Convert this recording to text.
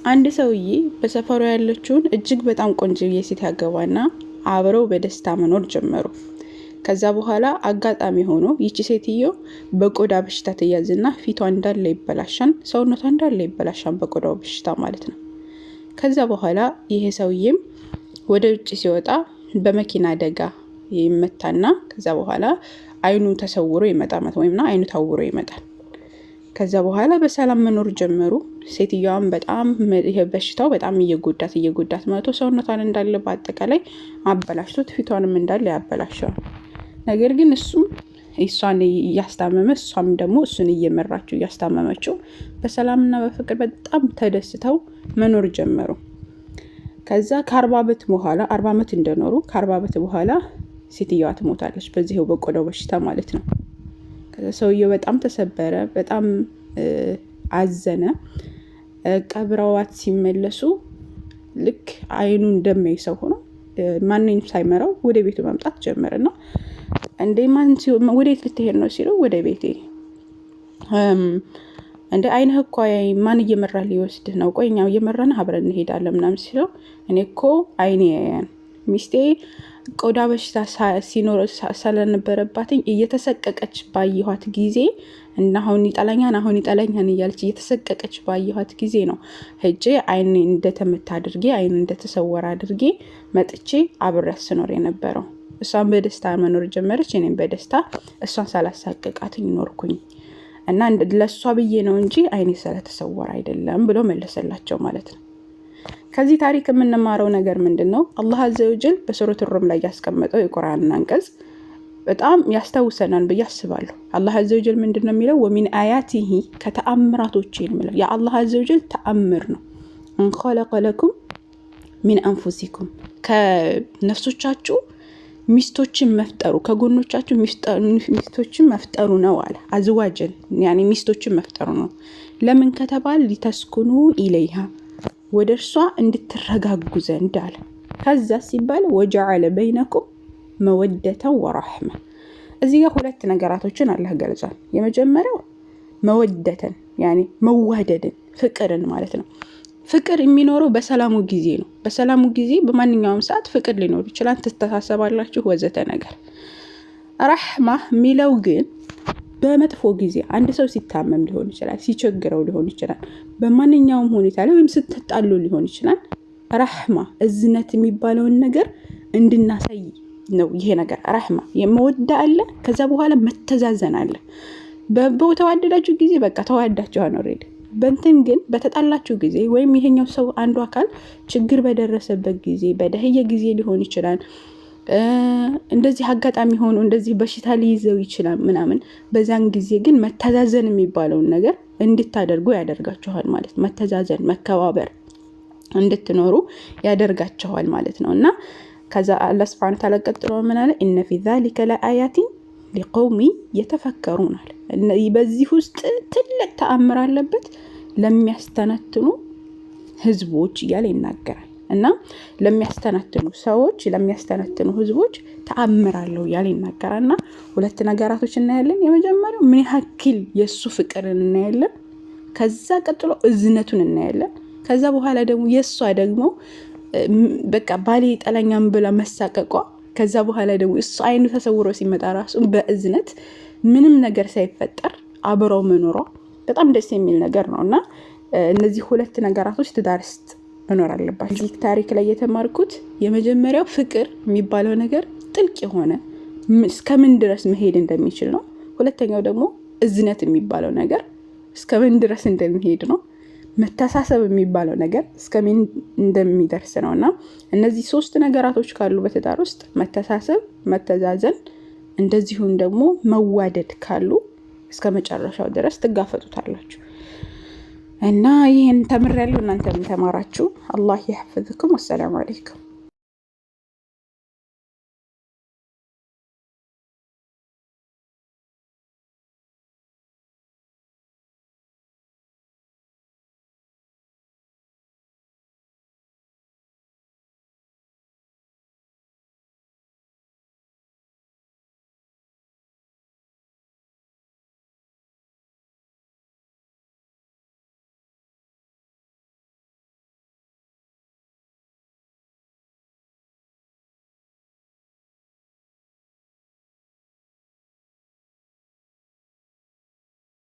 አንድ ሰውዬ በሰፈሩ ያለችውን እጅግ በጣም ቆንጆዬ ሴት ያገባና አብረው በደስታ መኖር ጀመሩ። ከዛ በኋላ አጋጣሚ ሆኖ ይቺ ሴትዮ በቆዳ በሽታ ትያዝና ፊቷ እንዳለ ይበላሻል፣ ሰውነቷ እንዳለ ይበላሻል፣ በቆዳው በሽታ ማለት ነው። ከዛ በኋላ ይሄ ሰውዬም ወደ ውጭ ሲወጣ በመኪና አደጋ ይመታና ከዛ በኋላ አይኑ ተሰውሮ ይመጣል ወይም አይኑ ታውሮ ይመጣል። ከዛ በኋላ በሰላም መኖር ጀመሩ። ሴትዮዋም በጣም በሽታው በጣም እየጎዳት መጥቶ ሰውነቷን እንዳለ በአጠቃላይ አበላሽቶት ፊቷንም እንዳለ ያበላሸዋል። ነገር ግን እሱም እሷን እያስታመመ እሷም ደግሞ እሱን እየመራችው እያስታመመችው በሰላምና በፍቅር በጣም ተደስተው መኖር ጀመሩ። ከዛ ከ40 ዓመት በኋላ 40 ዓመት እንደኖሩ ከ40 ዓመት በኋላ ሴትዮዋ ትሞታለች፣ በዚህው በቆዳው በሽታ ማለት ነው። ከዛ ሰውየው በጣም ተሰበረ፣ በጣም አዘነ። ቀብረዋት ሲመለሱ ልክ አይኑ እንደማይ ሰው ሆኖ ማንንም ሳይመራው ወደ ቤቱ መምጣት ጀመረና እንዴ ወዴት ልትሄድ ነው ሲለው ወደ ቤቴ። እንደ አይንህ እኮ ማን እየመራ ሊወስድህ ነው? ቆይ እኛው እየመራን አብረን እንሄዳለን ምናምን ሲለው እኔ እኮ አይኔ ሚስቴ ቆዳ በሽታ ሲኖር ስለነበረባትኝ እየተሰቀቀች ባየኋት ጊዜ እና አሁን ይጠላኛን እያለች እየተሰቀቀች ባየኋት ጊዜ ነው ሄጄ አይኔ እንደተመታ አድርጌ አይኑ እንደተሰወረ አድርጌ መጥቼ አብሬያት ስኖር የነበረው። እሷን በደስታ መኖር ጀመረች፣ እኔም በደስታ እሷን ሳላሳቀቃትኝ ኖርኩኝ እና ለሷ ብዬ ነው እንጂ አይኔ ስለተሰወረ አይደለም ብሎ መለሰላቸው ማለት ነው። ከዚህ ታሪክ የምንማረው ነገር ምንድነው? አላህ አዘወጀል በሱረቱ ሩም ላይ ያስቀመጠው የቁርአን አንቀጽ በጣም ያስታውሰናል ብዬ አስባለሁ። አላህ አዘወጀል ምንድነው የሚለው? ወሚን አያቲሂ ከተአምራቶች የሚለው የአላህ አዘወጀል ተአምር ነው። እንኸለቀ ለኩም ሚን አንፉሲኩም ከነፍሶቻችሁ ሚስቶችን መፍጠሩ ከጎኖቻችሁ ሚስቶችን መፍጠሩ ነው አለ። አዝዋጀን ያኒ ሚስቶችን መፍጠሩ ነው። ለምን ከተባለ ሊተስኩኑ ኢለይሃ ወደ እርሷ እንድትረጋጉ ዘንድ አለ። ከዛ ሲባል ወጀዐለ በይነኩም መወደተን ወረሕመ። እዚህ ጋር ሁለት ነገራቶችን አላህ ገልጿል። የመጀመሪያው መወደተን ያኒ መዋደድን ፍቅርን ማለት ነው። ፍቅር የሚኖረው በሰላሙ ጊዜ ነው። በሰላሙ ጊዜ በማንኛውም ሰዓት ፍቅር ሊኖር ይችላል፣ ትተሳሰባላችሁ ወዘተ ነገር። ረሕማ የሚለው ግን በመጥፎ ጊዜ አንድ ሰው ሲታመም ሊሆን ይችላል፣ ሲቸግረው ሊሆን ይችላል፣ በማንኛውም ሁኔታ ላይ ወይም ስትጣሉ ሊሆን ይችላል። ረሕማ እዝነት የሚባለውን ነገር እንድናሳይ ነው። ይሄ ነገር ረሕማ የመወዳ አለ፣ ከዛ በኋላ መተዛዘን አለ። በተዋደዳችሁ ጊዜ በቃ ተዋዳችሁ ኦልሬዲ። በእንትን ግን በተጣላችሁ ጊዜ ወይም ይሄኛው ሰው አንዱ አካል ችግር በደረሰበት ጊዜ በደህየ ጊዜ ሊሆን ይችላል፣ እንደዚህ አጋጣሚ ሆኖ እንደዚህ በሽታ ሊይዘው ይችላል ምናምን። በዛን ጊዜ ግን መተዛዘን የሚባለውን ነገር እንድታደርጉ ያደርጋችኋል ማለት ነው። መተዛዘን መከባበር እንድትኖሩ ያደርጋችኋል ማለት ነው። እና ከዛ አላህ Subhanahu Wa Ta'ala ቀጥሎ ምን አለ? ኢነ ፊ ዛሊከ ለአያቲን ሊቀውሚ የተፈከሩን አለ። በዚህ ውስጥ ትልቅ ተአምር አለበት ለሚያስተነትኑ ህዝቦች እያለ ይናገራል። እና ለሚያስተነትኑ ሰዎች ለሚያስተነትኑ ህዝቦች ተአምር አለው እያለ ይናገራልና ሁለት ነገራቶች እናያለን። የመጀመሪያው ምን ያክል የሱ ፍቅርን እናያለን። ከዛ ቀጥሎ እዝነቱን እናያለን። ከዛ በኋላ ደግሞ የሷ ደግሞ በቃ ባሌ ጠላኛም ብላ መሳቀቋ። ከዛ በኋላ ደግሞ እሱ አይኑ ተሰውሮ ሲመጣ ራሱ በእዝነት ምንም ነገር ሳይፈጠር አብረው መኖሯ በጣም ደስ የሚል ነገር ነውና እነዚህ ሁለት ነገራቶች ትዳር ውስጥ መኖር አለባቸው። እዚህ ታሪክ ላይ የተማርኩት የመጀመሪያው ፍቅር የሚባለው ነገር ጥልቅ የሆነ እስከምን ድረስ መሄድ እንደሚችል ነው። ሁለተኛው ደግሞ እዝነት የሚባለው ነገር እስከምን ድረስ እንደሚሄድ ነው። መተሳሰብ የሚባለው ነገር እስከምን እንደሚደርስ ነውና እነዚህ ሶስት ነገራቶች ካሉ በትዳር ውስጥ መተሳሰብ፣ መተዛዘን እንደዚሁም ደግሞ መዋደድ ካሉ እስከ መጨረሻው ድረስ ትጋፈጡታላችሁ። እና ይሄን ተምሬያለሁ። እናንተም ተማራችሁ። አላህ ይحفظكم። ወሰላሙ አለይኩም።